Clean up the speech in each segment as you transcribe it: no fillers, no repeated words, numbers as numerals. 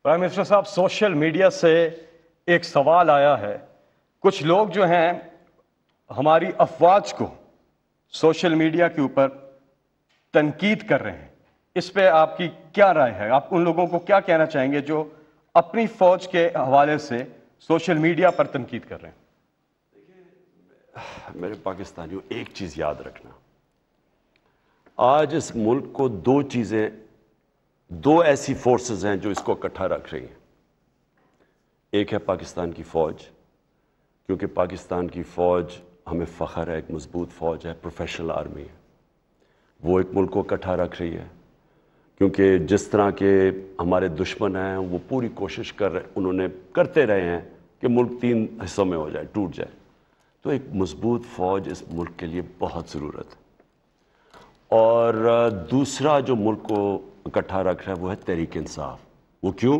Prime minister صاحب، social media سے ایک سوال آیا ہے. کچھ لوگ جو ہیں ہماری افواج کو سوشل میڈیا کے اوپر تنقید کر رہے ہیں. اس پہ آپ کی کیا رائے ہے؟ آپ ان لوگوں کو کیا کہنا چاہیں گے جو اپنی فوج کے حوالے سے سوشل میڈیا پر تنقید کر رہے ہیں؟ میرے پاکستانیوں، ایک چیز یاد رکھنا، آج اس ملک کو دو ایسی فورسز ہیں جو اس کو اکٹھا رکھ رہی ہیں. ایک ہے پاکستان کی فوج، کیونکہ پاکستان کی فوج ہمیں فخر ہے، ایک مضبوط فوج ہے، پروفیشنل آرمی ہے. وہ ایک ملک کو اکٹھا رکھ رہی ہے، کیونکہ جس طرح کے ہمارے دشمن ہیں وہ پوری کوشش انہوں نے کرتے رہے ہیں کہ ملک 3 حصوں میں ہو جائے، ٹوٹ جائے. تو ایک مضبوط فوج اس ملک کے لیے بہت ضرورت ہے. اور دوسرا جو ملک کو اکٹھا رکھ رہا ہے وہ ہے تحریک انصاف. وہ کیوں؟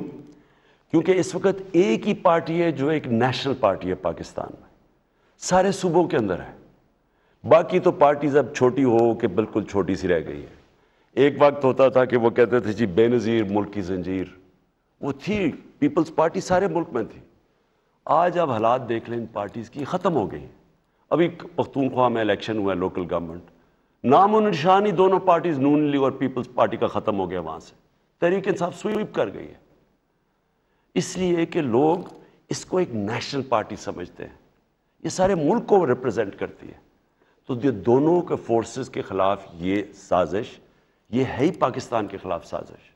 کیونکہ اس وقت ایک ہی پارٹی ہے جو ایک نیشنل پارٹی ہے پاکستان میں، سارے صوبوں کے اندر ہے. باقی تو پارٹیز اب چھوٹی ہو کہ بالکل چھوٹی سی رہ گئی ہے. ایک وقت ہوتا تھا کہ وہ کہتے تھے جی بے نظیر ملک کی زنجیر، وہ تھی پیپلز پارٹی، سارے ملک میں تھی. آج اب حالات دیکھ لیں ان پارٹیز کی، ختم ہو گئی ہیں. ابھی پختونخوا میں الیکشن ہوا ہے لوکل گورنمنٹ، نام و نشان ہی دونوں پارٹیز نون لیگ اور پیپلز پارٹی کا ختم ہو گیا. وہاں سے تحریک انصاف سویپ کر گئی ہے، اس لیے کہ لوگ اس کو ایک نیشنل پارٹی سمجھتے ہیں. یہ سارے ملک کو ریپرزینٹ کرتی ہے. تو یہ دونوں کے فورسز کے خلاف یہ سازش، یہ ہے ہی پاکستان کے خلاف سازش.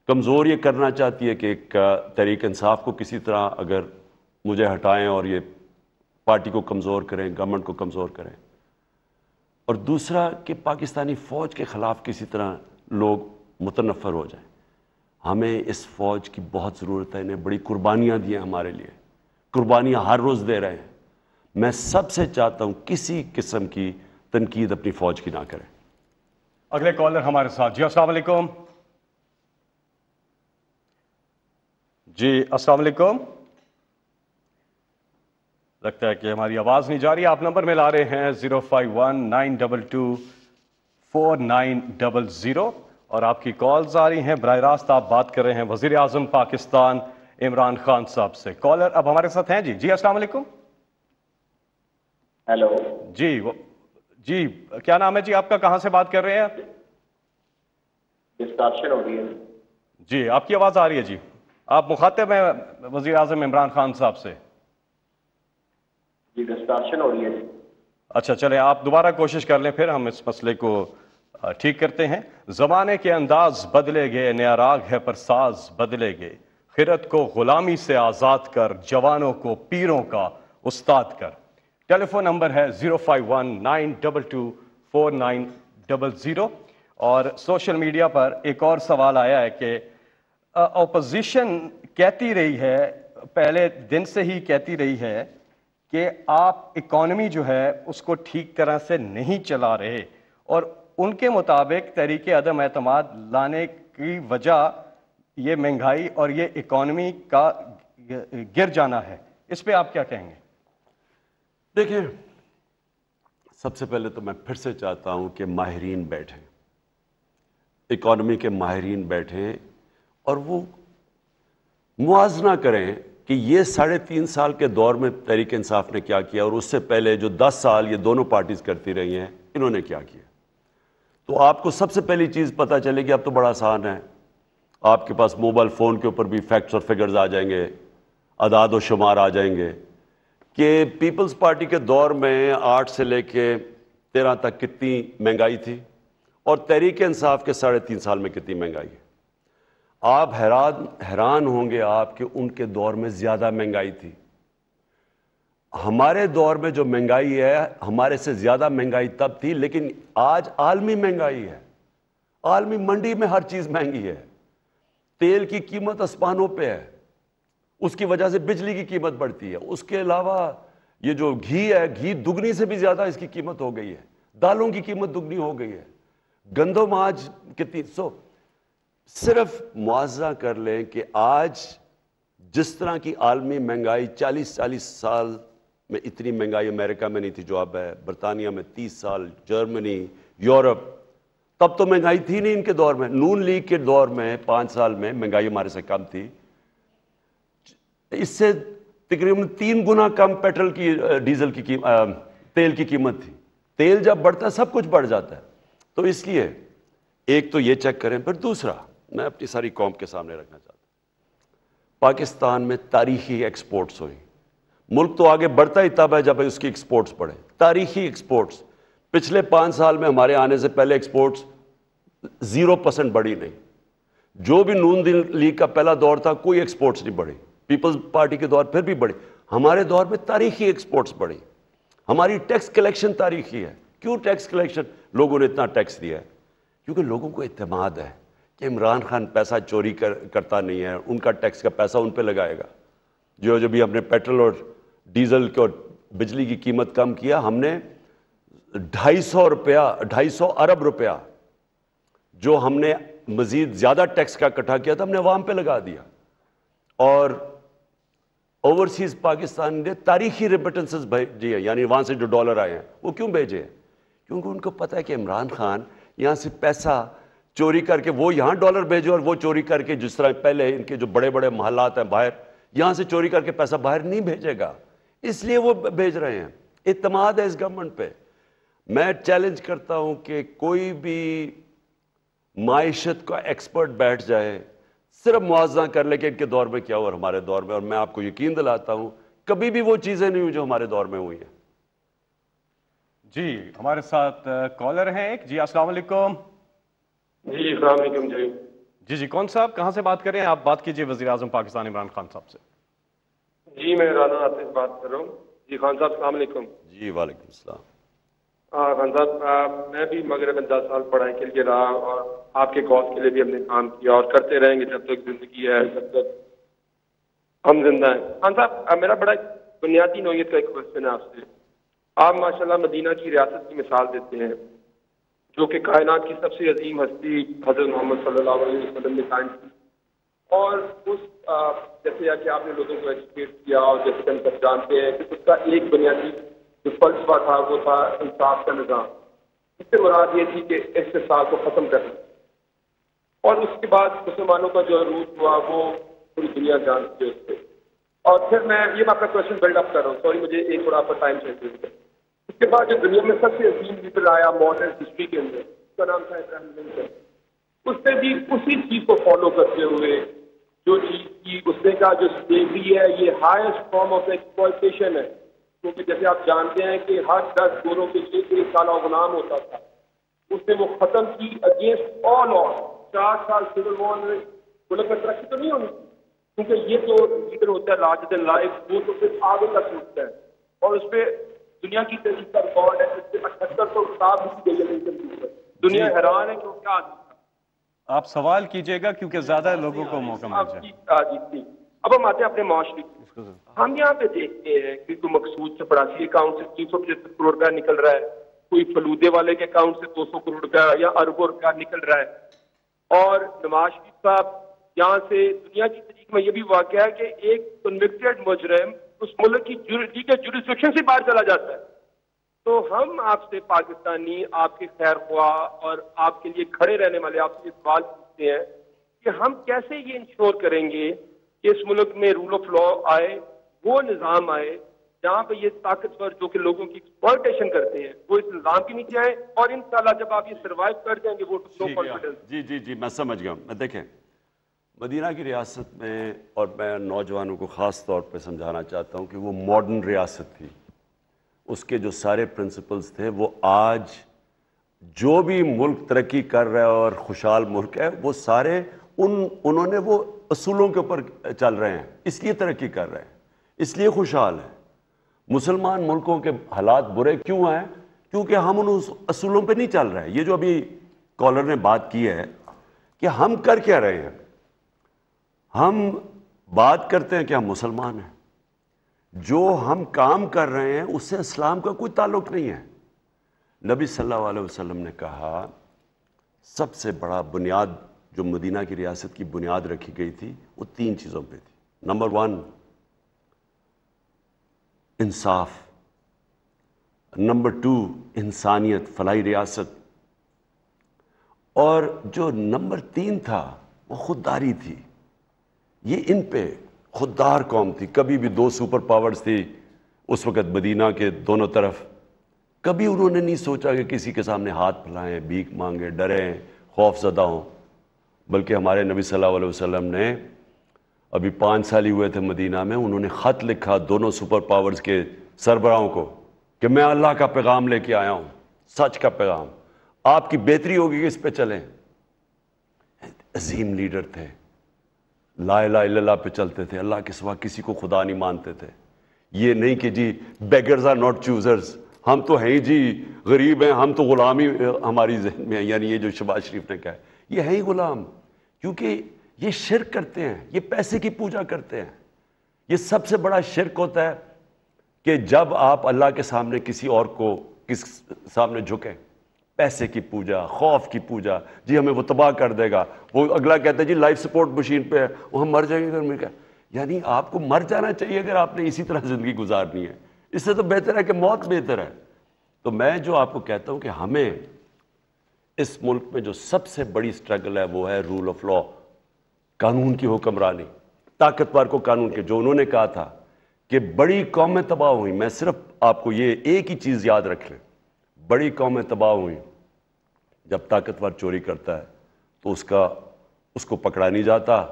کمزور یہ کرنا چاہتی ہے کہ ایک تحریک انصاف کو کسی طرح اگر مجھے ہٹائیں اور یہ پارٹی کو کمزور کریں، گورنمنٹ کو کمزور کریں. اور دوسرا کہ پاکستانی فوج کے خلاف کسی طرح لوگ متنفر ہو جائیں. ہمیں اس فوج کی بہت ضرورت ہے. انہیں بڑی قربانیاں دی ہیں ہمارے لیے، قربانیاں ہر روز دے رہے ہیں. میں سب سے چاہتا ہوں کسی قسم کی تنقید اپنی فوج کی نہ کریں. اگلے کالر ہمارے ساتھ. جی السلام علیکم. جی السلام علیکم. لگتا ہے کہ ہماری آواز نہیں جا رہی. آپ نمبر میں لا رہے ہیں 051-922-4900 اور آپ کی کالز آ رہی ہیں. براہ راست آپ بات کر رہے ہیں وزیر اعظم پاکستان عمران خان صاحب سے. کالر اب ہمارے ساتھ ہیں. جی السلام علیکم. ہیلو جی کیا نام ہے جی آپ کا؟ کہاں سے بات کر رہے ہیں آپ؟ ڈسٹرکشن ہو رہی ہے. جی آپ کی آواز آ رہی ہے. جی آپ مخاطب ہیں وزیر اعظم عمران خان صاحب سے؟ جی ڈسٹرکشن ہو رہی ہے. اچھا چلیں آپ دوبارہ کوشش کر لیں، پھر ہم اس مسئلے کو ٹھیک کرتے ہیں. زمانے کے انداز بدلے گئے، نیا راگ ہے پر ساز بدلے گئے. خرد کو غلامی سے آزاد کر، جوانوں کو پیروں کا استاد کر. ٹیلی فون نمبر ہے 051-922-4900. اور سوشل میڈیا پر ایک اور سوال آیا ہے کہ اپوزیشن کہتی رہی ہے، پہلے دن سے ہی کہتی رہی ہے کہ آپ اکانومی جو ہے اس کو ٹھیک طرح سے نہیں چلا رہے، اور ان کے مطابق تحریک عدم اعتماد لانے کی وجہ یہ مہنگائی اور یہ اکانومی کا گر جانا ہے. اس پہ آپ کیا کہیں گے؟ دیکھیں، سب سے پہلے تو میں پھر سے چاہتا ہوں کہ ماہرین بیٹھیں، اکانومی کے ماہرین بیٹھیں اور وہ موازنہ کریں کہ یہ 3.5 سال کے دور میں تحریک انصاف نے کیا کیا اور اس سے پہلے جو 10 سال یہ دونوں پارٹیز کرتی رہی ہیں انہوں نے کیا کیا. تو آپ کو سب سے پہلی چیز پتہ چلے گی. اب تو بڑا آسان ہے، آپ کے پاس موبائل فون کے اوپر بھی فیکٹس اور فگرز آ جائیں گے، اعداد و شمار آ جائیں گے کہ پیپلز پارٹی کے دور میں 8 سے لے کے 13 تک کتنی مہنگائی تھی اور تحریک انصاف کے 3.5 سال میں کتنی مہنگائی ہے. آپ حیران ہوں گے آپ کہ ان کے دور میں زیادہ مہنگائی تھی. ہمارے دور میں جو مہنگائی ہے، ہمارے سے زیادہ مہنگائی تب تھی، لیکن آج عالمی مہنگائی ہے. عالمی منڈی میں ہر چیز مہنگی ہے. تیل کی قیمت آسمانوں پہ ہے، اس کی وجہ سے بجلی کی قیمت بڑھتی ہے. اس کے علاوہ یہ جو گھی ہے، گھی دگنی سے بھی زیادہ اس کی قیمت ہو گئی ہے. دالوں کی قیمت دگنی ہو گئی ہے. گندم آج کتنی صرف موازنہ کر لیں کہ آج جس طرح کی عالمی مہنگائی 40 سال میں اتنی مہنگائی امریکہ میں نہیں تھی جو اب ہے، برطانیہ میں 30 سال، جرمنی، یورپ. تب تو مہنگائی تھی نہیں ان کے دور میں. نون لیگ کے دور میں 5 سال میں مہنگائی ہمارے سے کم تھی. اس سے تقریباً 3 گنا کم پیٹرول کی ڈیزل کی تیل کی قیمت تھی. تیل جب بڑھتا ہے سب کچھ بڑھ جاتا ہے. تو اس لیے ایک تو یہ چیک کریں. پھر دوسرا میں اپنی ساری قوم کے سامنے رکھنا چاہتا ہوں, پاکستان میں تاریخی ایکسپورٹس ہوئی. ملک تو آگے بڑھتا ہی تب ہے جب اس کی ایکسپورٹس بڑھے. تاریخی ایکسپورٹس پچھلے 5 سال میں ہمارے آنے سے پہلے ایکسپورٹس 0% بڑھی نہیں. جو بھی نون لیگ کا پہلا دور تھا کوئی ایکسپورٹس نہیں بڑھی. پیپلز پارٹی کے دور پھر بھی بڑھی. ہمارے دور میں تاریخی ایکسپورٹس بڑھی. ہماری ٹیکس کلیکشن تاریخی ہے. کیوں ٹیکس کلیکشن؟ لوگوں نے اتنا ٹیکس دیا ہے کیونکہ لوگوں کو اعتماد ہے کہ عمران خان پیسہ چوری کرتا نہیں ہے, ان کا ٹیکس کا پیسہ ان پہ لگائے گا. جو بھی ہم نے پیٹرول اور ڈیزل اور بجلی کی قیمت کم کیا, ہم نے 250 ارب روپیہ جو ہم نے مزید زیادہ ٹیکس کا اکٹھا کیا تھا ہم نے عوام پہ لگا دیا. اور اوورسیز پاکستان نے تاریخی ریمیٹنسز بھیجی ہے, یعنی وہاں سے جو ڈالر آئے ہیں وہ کیوں بھیجے ہیں؟ کیونکہ ان کو پتہ ہے کہ عمران خان یہاں سے پیسہ چوری کر کے وہ یہاں ڈالر بھیجے اور وہ چوری کر کے جس طرح پہلے ان کے جو بڑے بڑے محلات ہیں باہر, یہاں سے چوری کر کے پیسہ باہر نہیں بھیجے گا. اس لیے وہ بھیج رہے ہیں. اعتماد ہے اس گورنمنٹ پہ. میں چیلنج کرتا ہوں کہ کوئی بھی معیشت کا ایکسپرٹ بیٹھ جائے, صرف موازنہ کر لے کہ ان کے دور میں کیا ہوا اور ہمارے دور میں, اور میں آپ کو یقین دلاتا ہوں کبھی بھی وہ چیزیں نہیں ہوئی جو ہمارے دور میں ہوئی ہیں. جی ہمارے ساتھ کالر ہیں ایک. جی السلام علیکم. جی السلام علیکم. جی کون صاحب کہاں سے بات کر رہے ہیں آپ؟ بات کیجئے وزیر اعظم پاکستان عمران خان صاحب سے. جی میں رانا عاطف بات کر رہا ہوں. جی خان صاحب السلام علیکم. جی وعلیکم السلام. خان صاحب میں بھی مغرب 10 سال پڑھائی کے لیے رہا اور آپ کے کاز کے لیے بھی ہم نے کام کیا اور کرتے رہیں گے جب تک زندگی ہے, جب تک ہم زندہ ہیں. خان صاحب میرا بڑا بنیادی نوعیت کا ایک کوشچن ہے آپ سے. آپ ماشاءاللہ مدینہ کی ریاست کی مثال دیتے ہیں جو کہ کائنات کی سب سے عظیم ہستی حضرت محمد صلی اللہ علیہ وسلم نے قائم کی, اور اس جیسے کہ آپ نے لوگوں کو ایجوکیٹ کیا اور جیسے کہ ہم سب جانتے ہیں کہ اس کا ایک بنیادی جو فلسفہ تھا وہ تھا انصاف کا نظام. اس سے مراد یہ تھی کہ استحصال کو ختم کرنا, اور اس کے بعد مسلمانوں کا جو عروج ہوا وہ پوری دنیا جانتی ہے اس سے. اور پھر میں یہ آپ کا کوشچن بلڈ اپ کر رہا ہوں, سوری مجھے ایک تھوڑا آپ کا ٹائم چاہیے. اس کے بعد جو دنیا میں سب سے عظیم لیڈر آیا ماڈرن ہسٹری کے اندر, اس کا نام تھا ابراہیم لنکن. اس نے بھی اسی چیز کو فالو کرتے ہوئے جو چیز کی اس نے کہا جو سلیوری ہے یہ ہائیسٹ فارم آف ایکسپلائٹیشن ہے, کیونکہ جیسے آپ جانتے ہیں کہ ہر 10 گوروں کے لیے 1 سالہ غلام ہوتا تھا. اس نے وہ ختم کی اگینسٹ آل آن. 4 سال سول وار میں ملک میں ترقی تو نہیں ہونی, کیونکہ یہ جو لیڈر ہوتا ہے لارجر دین لائف وہ تو صرف آگے تک سوچتا ہے, اور اس پہ دنیا کی تاریخ کا ریکارڈ ہے اس سے 7800 کتاب لکھی گئی ہے لنکن کے اوپر. دنیا حیران ہے کہ وہ کیا آدمی تھا. آپ سوال کیجئے گا کیونکہ زیادہ لوگوں کو موقع مل جائے. اب ہم آتے ہیں اپنے معاشرے کی. ہم یہاں پہ دیکھتے ہیں کہ کوئی مقصود چپراسی اکاؤنٹ سے 375 کروڑ روپیہ نکل رہا ہے, کوئی فلودے والے کے اکاؤنٹ سے 200 کروڑ روپیہ یا اربوں روپیہ نکل رہا ہے. اور نواز شریف صاحب یہاں سے دنیا کی تاریخ میں یہ بھی واقعہ ہے کہ ایک کنوکٹڈ مجرم اس ملک کی جوریسڈکشن سے باہر چلا جاتا ہے. تو ہم آپ سے پاکستانی, آپ کے خیر خواہ اور آپ کے لیے کھڑے رہنے والے آپ سے سوال پوچھتے ہیں کہ ہم کیسے یہ انشور کریں گے کہ اس ملک میں رول آف لا آئے, وہ نظام آئے جہاں پہ یہ طاقتور جو کہ لوگوں کی ایکسپلائٹیشن کرتے ہیں وہ اس نظام کے نیچے آئے, اور انشاءاللہ جب آپ یہ سروائیو کر جائیں گے وہ نو کانفیڈنس. جی میں سمجھ گیا. میں دیکھیں مدینہ کی ریاست میں, اور میں نوجوانوں کو خاص طور پہ سمجھانا چاہتا ہوں کہ وہ ماڈرن ریاست تھی. اس کے جو سارے پرنسپلز تھے وہ آج جو بھی ملک ترقی کر رہا ہے اور خوشحال ملک ہے وہ سارے انہوں نے وہ اصولوں کے اوپر چل رہے ہیں, اس لیے ترقی کر رہے ہیں, اس لیے خوشحال ہیں. مسلمان ملکوں کے حالات برے کیوں ہیں؟ کیونکہ ہم ان اصولوں پہ نہیں چل رہے ہیں. یہ جو ابھی کالر نے بات کی ہے کہ ہم کر کیا رہے ہیں, ہم بات کرتے ہیں کہ ہم مسلمان ہیں, جو ہم کام کر رہے ہیں اس سے اسلام کا کوئی تعلق نہیں ہے. نبی صلی اللہ علیہ وسلم نے کہا سب سے بڑا بنیاد جو مدینہ کی ریاست کی بنیاد رکھی گئی تھی وہ 3 چیزوں پہ تھی. نمبر 1 انصاف, نمبر 2 انسانیت, فلاحی ریاست, اور جو نمبر 3 تھا وہ خودداری تھی. یہ ان پہ خوددار قوم تھی. کبھی بھی 2 سپر پاورز تھی اس وقت مدینہ کے دونوں طرف. کبھی انہوں نے نہیں سوچا کہ کسی کے سامنے ہاتھ پھیلائیں, بھیک مانگیں, ڈریں, خوف زدہ ہوں. بلکہ ہمارے نبی صلی اللہ علیہ وسلم نے ابھی 5 سال ہی ہوئے تھے مدینہ میں, انہوں نے خط لکھا دونوں سپر پاورز کے سربراہوں کو کہ میں اللہ کا پیغام لے کے آیا ہوں, سچ کا پیغام, آپ کی بہتری ہوگی کہ اس پہ چلیں. عظیم لیڈر تھے, لا الہ الا اللہ پہ چلتے تھے, اللہ کے سوا کسی کو خدا نہیں مانتے تھے. یہ نہیں کہ جی بیگرز آر ناٹ چوزرز, ہم تو ہیں جی غریب ہیں, ہم تو غلامی ہماری ذہن میں ہے. یعنی یہ جو شہباز شریف نے کہا ہے, یہ ہے ہی غلام, کیونکہ یہ شرک کرتے ہیں, یہ پیسے کی پوجا کرتے ہیں. یہ سب سے بڑا شرک ہوتا ہے کہ جب آپ اللہ کے سامنے کسی اور کو کس سامنے جھکیں, پیسے کی پوجا, خوف کی پوجا, جی ہمیں وہ تباہ کر دے گا. وہ اگلا کہتا ہے جی لائف سپورٹ مشین پہ ہے, وہ ہم مر جائیں گے. میں کہا یعنی آپ کو مر جانا چاہیے اگر آپ نے اسی طرح زندگی گزارنی ہے. اس سے تو بہتر ہے کہ موت بہتر ہے. تو میں جو آپ کو کہتا ہوں کہ ہمیں اس ملک میں جو سب سے بڑی سٹرگل ہے وہ ہے رول آف لا, قانون کی حکمرانی, طاقتور کو قانون کے. جو انہوں نے کہا تھا کہ بڑی قومیں تباہ ہوئیں, میں صرف آپ کو یہ ایک ہی چیز یاد رکھ لیں, بڑی قومیں تباہ ہوئیں جب طاقتور چوری کرتا ہے تو اس کو پکڑا نہیں جاتا,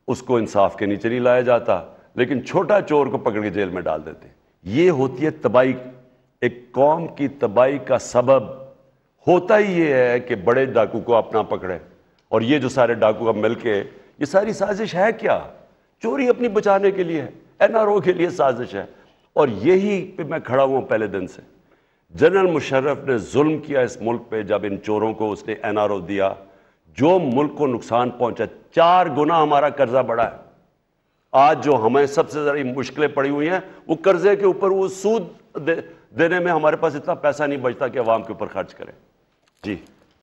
اس کو انصاف کے نیچے نہیں لایا جاتا, لیکن چھوٹا چور کو پکڑ کے جیل میں ڈال دیتے. یہ ہوتی ہے تباہی. ایک قوم کی تباہی کا سبب ہوتا ہی یہ ہے کہ بڑے ڈاکو کو اپنا پکڑے. اور یہ جو سارے ڈاکو اب مل کے, یہ ساری سازش ہے کیا؟ چوری اپنی بچانے کے لیے ہے, NRO کے لیے سازش ہے. اور یہی پہ میں کھڑا ہوں پہلے دن سے. جنرل مشرف نے ظلم کیا اس ملک پہ جب ان چوروں کو اس نے NRO دیا. جو ملک کو نقصان پہنچا, 4 گنا ہمارا قرضہ بڑھا ہے. آج جو ہمیں سب سے زیادہ مشکلیں پڑی ہوئی ہیں وہ قرضے کے اوپر, وہ سود دینے میں ہمارے پاس اتنا پیسہ نہیں بچتا کہ عوام کے اوپر خرچ کریں. جی